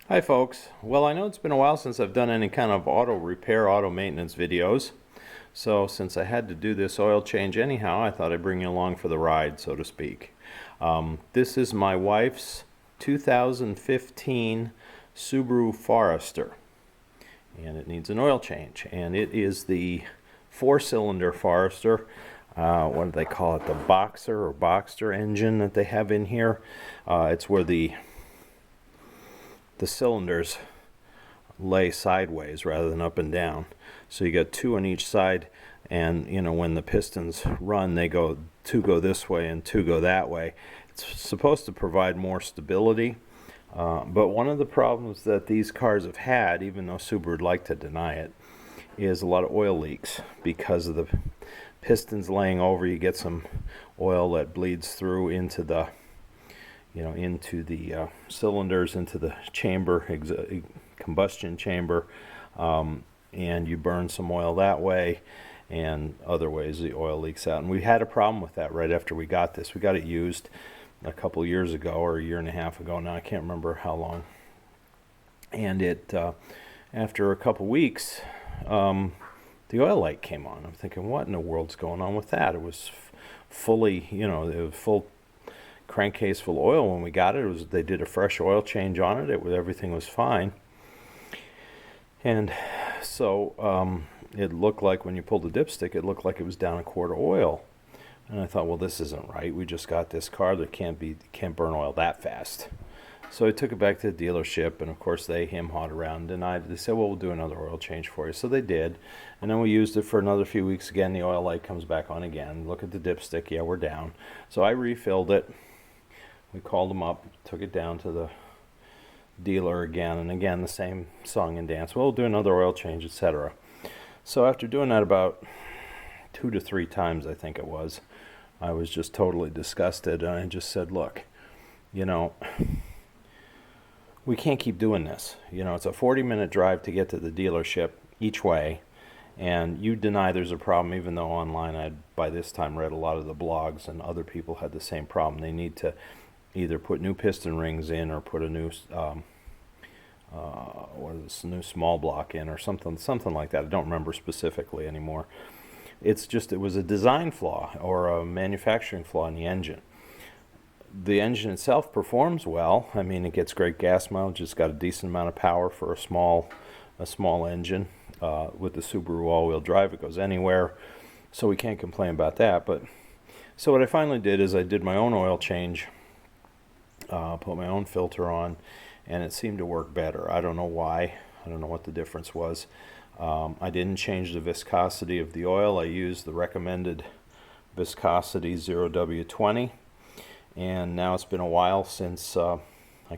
Hi folks. Well, I know it's been a while since I've done any kind of auto repair, auto maintenance videos. So since I had to do this oil change anyhow, I thought I'd bring you along for the ride, so to speak. This is my wife's 2015 Subaru Forester, and it needs an oil change. And it is the four-cylinder Forester. What do they call it? The Boxer or Boxster engine that they have in here. It's where the cylinders lay sideways rather than up and down. So you got two on each side, and when the pistons run, two go this way and two go that way. It's supposed to provide more stability, but one of the problems that these cars have had, even though Subaru would like to deny it, is a lot of oil leaks because of the pistons laying over. You get some oil that bleeds through into the cylinders, into the chamber, combustion chamber, and you burn some oil that way, and other ways the oil leaks out. And we had a problem with that right after we got this. We got it used a couple years ago, or a year and a half ago now, I can't remember how long. And after a couple weeks, the oil light came on. I'm thinking, what in the world's going on with that? It was fully, it was full crankcase full of oil when we got it. They did a fresh oil change on it. Everything was fine, and so it looked like when you pulled the dipstick, it looked like it was down a quart of oil. And I thought, well, this isn't right. We just got this car. Can't burn oil that fast. So I took it back to the dealership, and of course they hawed around and denied it. They said, well, we'll do another oil change for you. So they did, and then we used it for another few weeks again. The oil light comes back on again. Look at the dipstick. Yeah, we're down. So I refilled it. We called them up, took it down to the dealer again, and again the same song and dance. We'll do another oil change, etc. So after doing that about 2 to 3 times, I think it was, I was just totally disgusted, and I just said, look, we can't keep doing this. It's a 40-minute drive to get to the dealership each way, and you deny there's a problem, even though online I'd by this time read a lot of the blogs, and other people had the same problem. They need to either put new piston rings in or put a new new small block in, or something like that. I don't remember specifically anymore. It was a design flaw or a manufacturing flaw in the engine. The engine itself performs well. I mean, it gets great gas mileage. It's got a decent amount of power for a small engine. With the Subaru all-wheel drive, it goes anywhere, so we can't complain about that. But so what I finally did is I did my own oil change. Put my own filter on, and it seemed to work better. I don't know why. I don't know what the difference was. I didn't change the viscosity of the oil. I used the recommended viscosity 0W20, and now it's been a while since I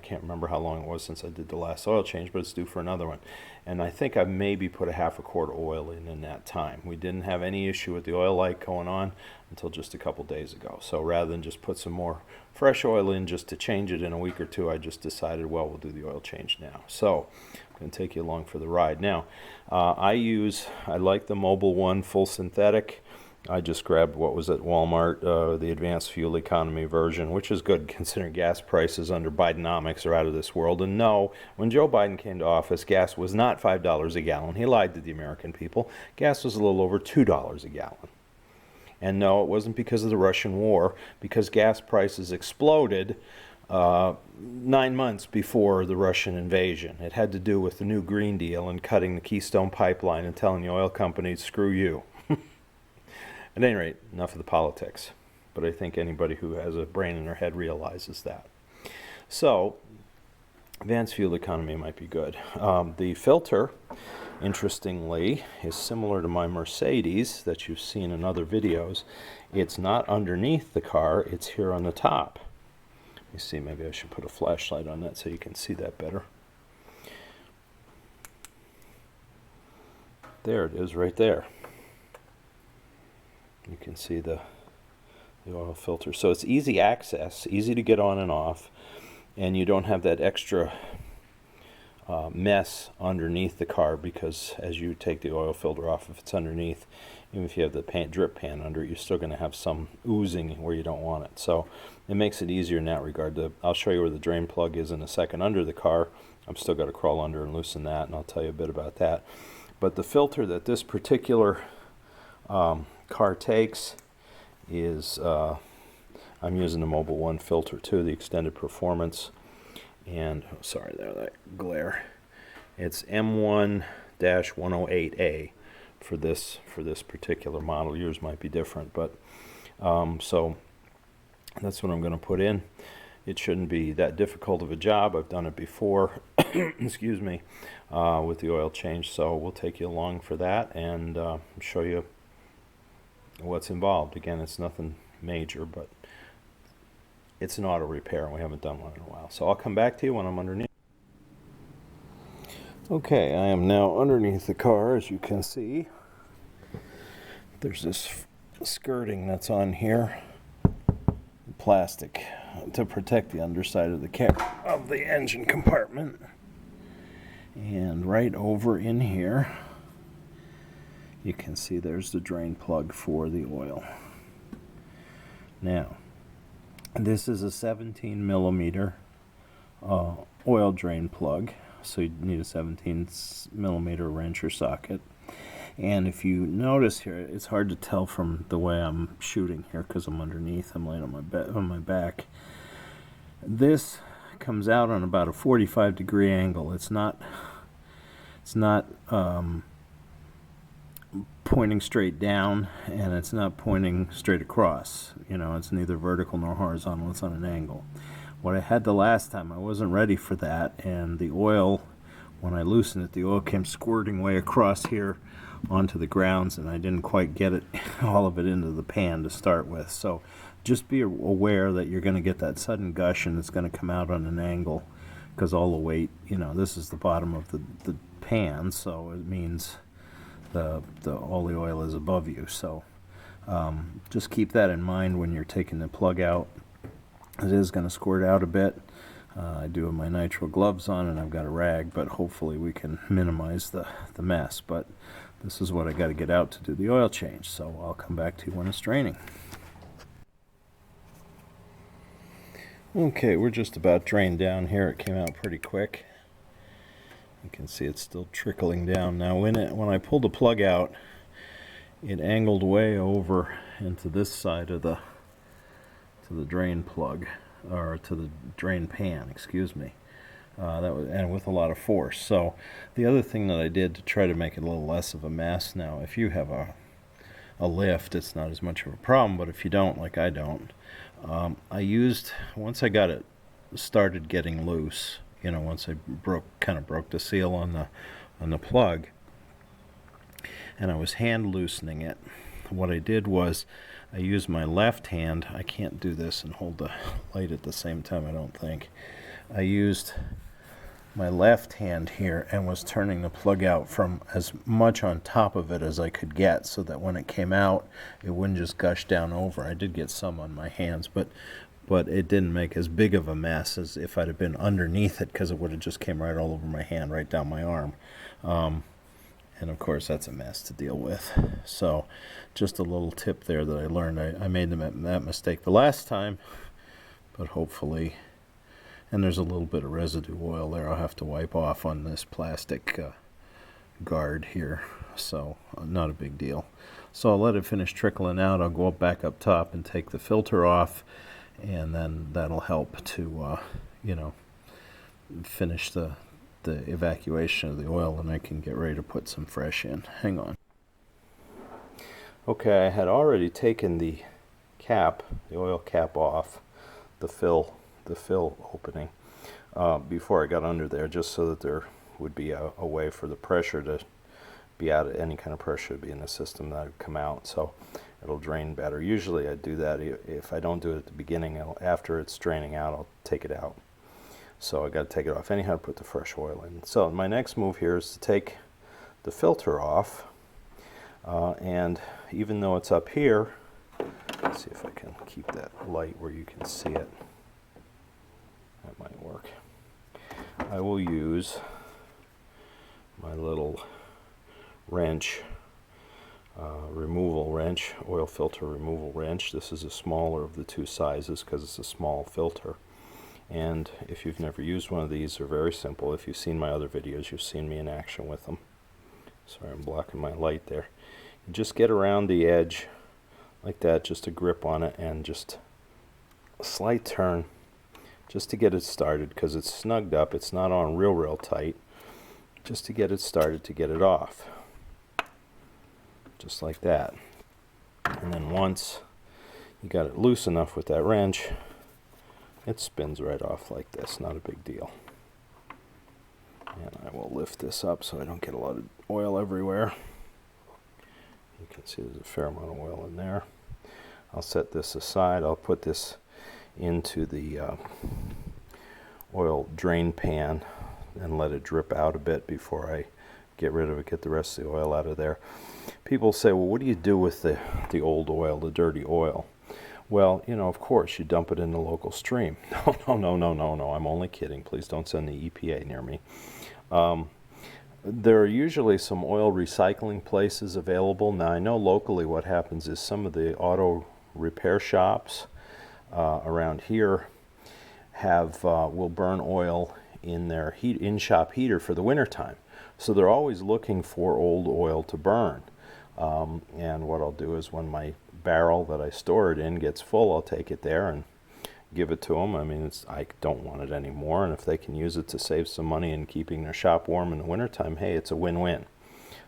can't remember how long it was since I did the last oil change, but it's due for another one. And I think I maybe put a half a quart of oil in that time. We didn't have any issue with the oil light going on until just a couple days ago. So rather than just put some more fresh oil in just to change it in a week or two, I just decided, well, we'll do the oil change now. So I'm going to take you along for the ride. Now, I like the Mobile One full synthetic. I just grabbed what was at Walmart, the advanced fuel economy version, which is good considering gas prices under Bidenomics are out of this world. And no, when Joe Biden came to office, gas was not $5 a gallon. He lied to the American people. Gas was a little over $2 a gallon. And no, it wasn't because of the Russian war, because gas prices exploded 9 months before the Russian invasion. It had to do with the new Green Deal and cutting the Keystone Pipeline and telling the oil companies, screw you. At any rate, enough of the politics. But I think anybody who has a brain in their head realizes that. So, advanced fuel economy might be good. The filter, interestingly, is similar to my Mercedes that you've seen in other videos. It's not underneath the car, it's here on the top. Let me see, maybe I should put a flashlight on that so you can see that better. There it is, right there. You can see the oil filter. So it's easy access, easy to get on and off, and you don't have that extra mess underneath the car, because as you take the oil filter off, if it's underneath, even if you have the drip pan under it, you're still going to have some oozing where you don't want it. So it makes it easier in that regard. I'll show you where the drain plug is in a second under the car. I'm still got to crawl under and loosen that, and I'll tell you a bit about that. But the filter that this particular car takes is, I'm using the Mobile One filter too, the extended performance. And sorry there, that glare. It's M1-108A for this particular model. Yours might be different, but so that's what I'm going to put in. It shouldn't be that difficult of a job. I've done it before, excuse me, with the oil change. So we'll take you along for that and show you what's involved. Again, it's nothing major, but it's an auto repair, and we haven't done one in a while. So I'll come back to you when I'm underneath. Okay, I am now underneath the car, as you can see. There's this skirting that's on here, plastic, to protect the underside of the engine compartment. And right over in here, you can see there's the drain plug for the oil. Now, this is a 17 millimeter oil drain plug, so you need a 17 millimeter wrench or socket. And if you notice here, it's hard to tell from the way I'm shooting here because I'm underneath. I'm laying on my back. This comes out on about a 45-degree angle. It's not pointing straight down, and it's not pointing straight across. You know, it's neither vertical nor horizontal. It's on an angle. What I had the last time, I wasn't ready for that, and the oil, when I loosened it, the oil came squirting way across here onto the grounds, and I didn't quite get it, all of it into the pan to start with. So just be aware that you're going to get that sudden gush, and it's going to come out on an angle because all the weight, you know, this is the bottom of the pan, so it means all the oil is above you. So just keep that in mind when you're taking the plug out. It is going to squirt out a bit. I do have my nitrile gloves on, and I've got a rag, but hopefully we can minimize the mess. But this is what I got to get out to do the oil change, so I'll come back to you when it's draining. Okay, we're just about drained down here. It came out pretty quick. You can see it's still trickling down. Now when I pulled the plug out, it angled way over into this side of the drain plug, or to the drain pan, excuse me. And with a lot of force. So the other thing that I did to try to make it a little less of a mess, now if you have a lift, it's not as much of a problem, but if you don't, like I don't, I used, once I got it started getting loose, you know, once I kind of broke the seal on the plug, and I was hand loosening it, what I did was I used my left hand. I can't do this and hold the light at the same time, I don't think. I used my left hand here and was turning the plug out from as much on top of it as I could get, so that when it came out, it wouldn't just gush down over. I did get some on my hands, but it didn't make as big of a mess as if I'd have been underneath it, because it would have just came right all over my hand, right down my arm. And of course that's a mess to deal with. So just a little tip there that I learned. I made that mistake the last time, but hopefully, and there's a little bit of residue oil there I'll have to wipe off on this plastic guard here, so not a big deal. So I'll let it finish trickling out. I'll go back up top and take the filter off, and then that'll help to you know, finish the evacuation of the oil, and I can get ready to put some fresh in. Hang on. Okay, I had already taken the oil cap off the fill opening before I got under there, just so that there would be a way for the pressure to be out, any kind of pressure to be in the system that would come out, so it'll drain better. Usually I do that. If I don't do it at the beginning, after it's draining out, I'll take it out. So I got to take it off anyhow to put the fresh oil in. So my next move here is to take the filter off, and even though it's up here, let's see if I can keep that light where you can see it. That might work. I will use little wrench, removal wrench, oil filter removal wrench. This is a smaller of the two sizes because it's a small filter. And if you've never used one of these, they're very simple. If you've seen my other videos, you've seen me in action with them. Sorry, I'm blocking my light there. You just get around the edge like that, just a grip on it, and just a slight turn just to get it started, because it's snugged up. It's not on real tight. Just to get it started, to get it off. Just like that. And then once you got it loose enough with that wrench, it spins right off like this. Not a big deal. And I will lift this up so I don't get a lot of oil everywhere. You can see there's a fair amount of oil in there. I'll set this aside. I'll put this into the oil drain pan and let it drip out a bit before I get rid of it, get the rest of the oil out of there. People say, well, what do you do with the old oil, the dirty oil? Well, you know, of course, you dump it in the local stream. No, I'm only kidding. Please don't send the EPA near me. There are usually some oil recycling places available. Now, I know locally what happens is some of the auto repair shops around here will burn oil in their in-shop heater for the wintertime. So they're always looking for old oil to burn. And what I'll do is when my barrel that I store it in gets full, I'll take it there and give it to them. I mean, I don't want it anymore, and if they can use it to save some money in keeping their shop warm in the wintertime, hey, it's a win-win.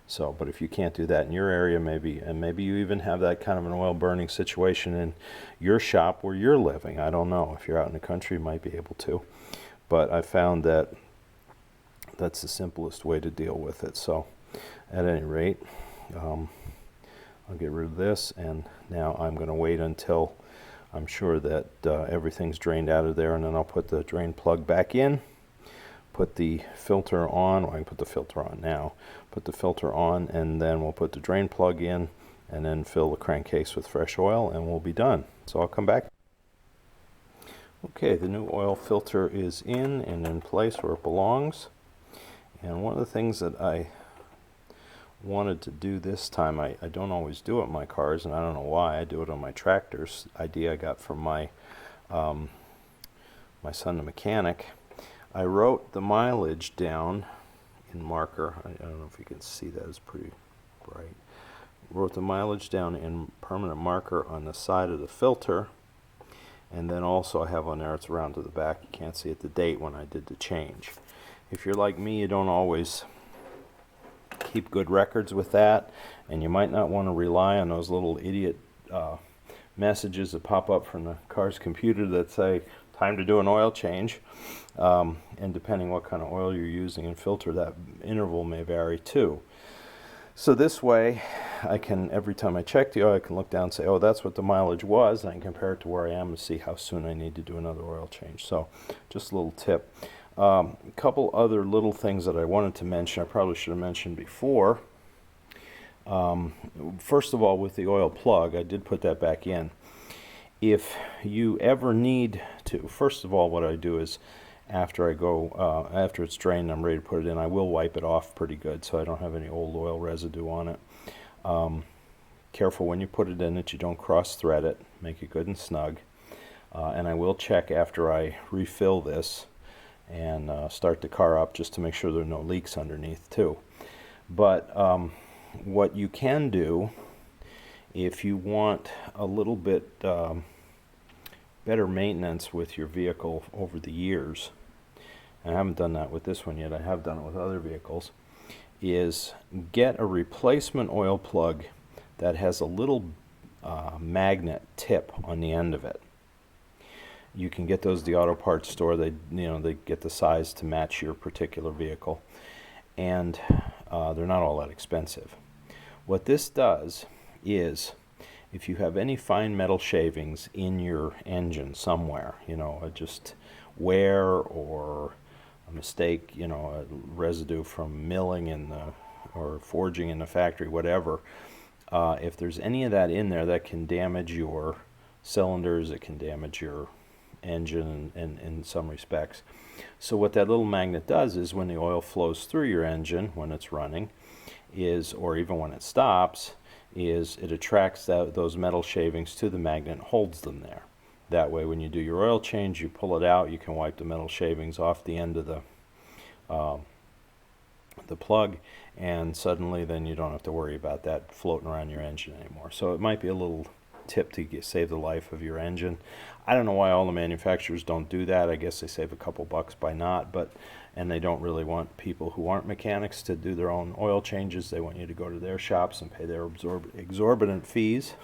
So, but if you can't do that in your area, maybe you even have that kind of an oil burning situation in your shop where you're living. I don't know. If you're out in the country, you might be able to. But I found that that's the simplest way to deal with it. So, at any rate, I'll get rid of this, and now I'm going to wait until I'm sure that everything's drained out of there, and then I'll put the drain plug back in, put the filter on. Well, I can put the filter on now. Put the filter on, and then we'll put the drain plug in, and then fill the crankcase with fresh oil, and we'll be done. So I'll come back. Okay, the new oil filter is in and in place where it belongs. And one of the things that I wanted to do this time, I don't always do it in my cars, and I don't know why. I do it on my tractors. Idea I got from my son, the mechanic. I wrote the mileage down in marker. I don't know if you can see that. It's pretty bright. Wrote the mileage down in permanent marker on the side of the filter, and then also I have on there, it's around to the back, you can't see it, the date when I did the change. If you're like me, you don't always keep good records with that, and you might not want to rely on those little idiot messages that pop up from the car's computer that say time to do an oil change, and depending what kind of oil you're using and filter, that interval may vary too. So this way I can, every time I check the oil, I can look down and say, oh, that's what the mileage was, and I can compare it to where I am and see how soon I need to do another oil change. So just a little tip. A couple other little things that I wanted to mention, I probably should have mentioned before. First of all, with the oil plug, I did put that back in. If you ever need to, first of all, what I do is after it's drained, I'm ready to put it in, I will wipe it off pretty good so I don't have any old oil residue on it. Careful when you put it in that you don't cross thread it, make it good and snug. And I will check after I refill this and start the car up just to make sure there are no leaks underneath too. But what you can do, if you want a little bit better maintenance with your vehicle over the years, and I haven't done that with this one yet, I have done it with other vehicles, is get a replacement oil plug that has a little magnet tip on the end of it. You can get those at the auto parts store. They get the size to match your particular vehicle, and they're not all that expensive. What this does is, if you have any fine metal shavings in your engine somewhere, just wear or a mistake, a residue from milling or forging in the factory, whatever, if there's any of that in there, that can damage your cylinders, it can damage your engine in some respects. So what that little magnet does is when the oil flows through your engine when it's running, or even when it stops, is it attracts those metal shavings to the magnet and holds them there. That way when you do your oil change, you pull it out, you can wipe the metal shavings off the end of the plug, and suddenly then you don't have to worry about that floating around your engine anymore. So it might be a little tip to save the life of your engine. I don't know why all the manufacturers don't do that. I guess they save a couple bucks by not, and they don't really want people who aren't mechanics to do their own oil changes. They want you to go to their shops and pay their exorbitant fees.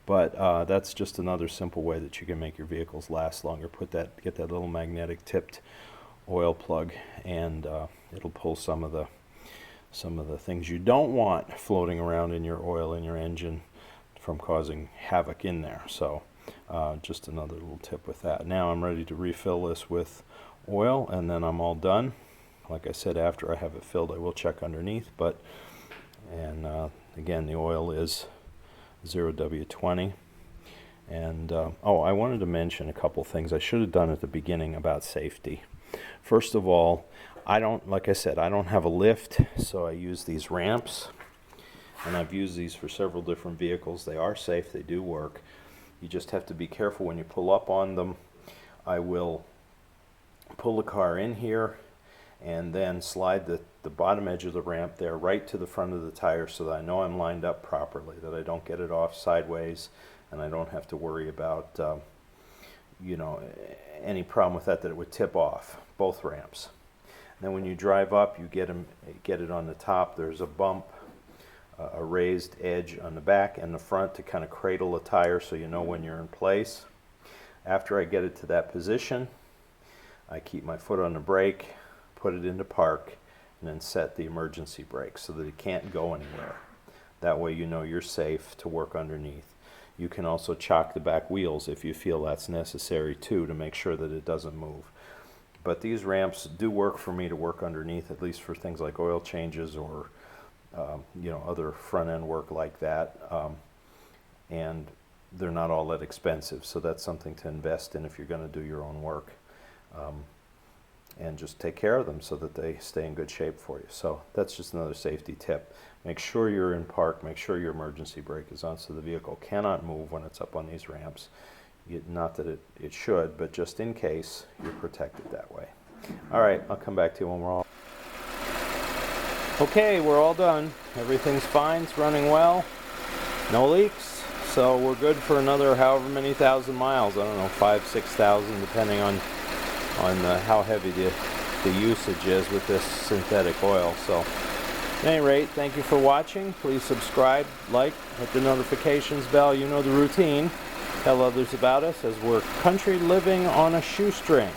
But that's just another simple way that you can make your vehicles last longer. Get that little magnetic tipped oil plug, and it'll pull some of the things you don't want floating around in your oil in your engine from causing havoc in there. So just another little tip with that. Now I'm ready to refill this with oil, and then I'm all done. Like I said, after I have it filled, I will check underneath. And again, the oil is 0W20. And I wanted to mention a couple things I should have done at the beginning about safety. First of all, like I said, I don't have a lift, so I use these ramps, and I've used these for several different vehicles. They are safe, they do work. You just have to be careful when you pull up on them. I will pull the car in here and then slide the bottom edge of the ramp there right to the front of the tire so that I know I'm lined up properly, that I don't get it off sideways, and I don't have to worry about any problem with that it would tip off, both ramps. And then when you drive up, you get it on the top. There's a bump, a raised edge on the back and the front to kind of cradle the tire so you know when you're in place. After I get it to that position, I keep my foot on the brake, put it into park, and then set the emergency brake so that it can't go anywhere. That way you know you're safe to work underneath. You can also chock the back wheels if you feel that's necessary too, to make sure that it doesn't move. But these ramps do work for me to work underneath, at least for things like oil changes or other front end work like that. And they're not all that expensive, so that's something to invest in if you're going to do your own work. And just take care of them so that they stay in good shape for you. So that's just another safety tip. Make sure you're in park, make sure your emergency brake is on so the vehicle cannot move when it's up on these ramps. Not that it should, but just in case, you're protected that way. All right, I'll come back to you when we're all... Okay, we're all done. Everything's fine, it's running well. No leaks, so we're good for another however many thousand miles. I don't know, 5,000, 6,000, depending on how heavy the usage is with this synthetic oil. So at any rate, thank you for watching. Please subscribe, like, hit the notifications bell. You know the routine. Tell others about us, as we're country living on a shoestring.